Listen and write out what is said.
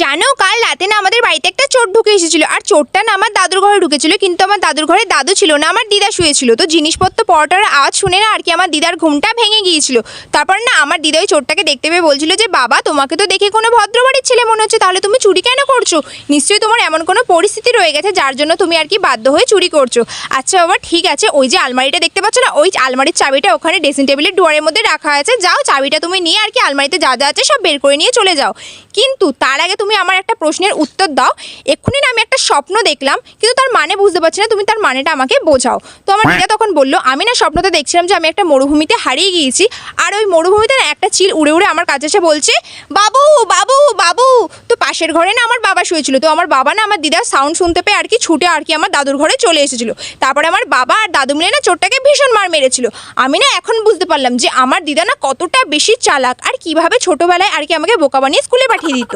জানো কাল রাতে না আমাদের বাড়িতে একটা চোর ঢুকে এসেছিল, আর চোরটা না আমার দাদুর ঘরে ঢুকেছিল, কিন্তু আমার দাদুর ঘরে দাদু ছিল না, আমার দিদা শুয়েছিল। তো জিনিসপত্র পড়াটার আওয়াজ শুনে না আর কি আমার দিদার ঘুমটা ভেঙে গিয়েছিল। তারপর না আমার দিদা ওই চোরটাকে দেখতে পেয়ে বলছিল যে বাবা, তোমাকে তো দেখে কোনো ভদ্রবাড়ির ছেলে মনে হচ্ছে, তাহলে তুমি চুরি কেন করছো? নিশ্চয়ই তোমার এমন কোনো পরিস্থিতি রয়ে গেছে যার জন্য তুমি আর কি বাধ্য হয়ে চুরি করছো। আচ্ছা বাবা ঠিক আছে, ওই যে আলমারিটা দেখতে পাচ্ছ না, ওই আলমারির চাবিটা ওখানে ড্রেসিং টেবিলের ডোয়ারের মধ্যে রাখা আছে, যাও চাবিটা তুমি নিয়ে আর কি আলমারিতে যা যা আছে সব বের করে নিয়ে চলে যাও। কিন্তু তার আগে তুমি আমার একটা প্রশ্নের উত্তর দাও। এক্ষুনি না আমি একটা স্বপ্ন দেখলাম, কিন্তু তার মানে বুঝতে পারছি না, তুমি তার মানেটা আমাকে বোঝাও। তো আমার দিদা তখন বললো, আমি না স্বপ্নতে দেখছিলাম যে আমি একটা মরুভূমিতে হারিয়ে গিয়েছি, আর ওই মরুভূমিতে না একটা চিল উড়ে উড়ে আমার কাছে এসে বলছে বাবু বাবু বাবু। তো পাশের ঘরে না আমার বাবা শুয়েছিল, তো আমার বাবা না আমার দিদার সাউন্ড শুনতে পেয়ে আর কি ছুটে আর কি আমার দাদুর ঘরে চলে এসেছিল। তারপরে আমার বাবা আর দাদু মিলে না চোরটাকে ভীষণ মার মেরেছিল। আমি না এখন বুঝতে পারলাম যে আমার দিদা না কতটা বেশি চালাক, আর কিভাবে ছোটবেলায় আর কি আমাকে বোকা বানিয়ে স্কুলে পাঠিয়ে দিত।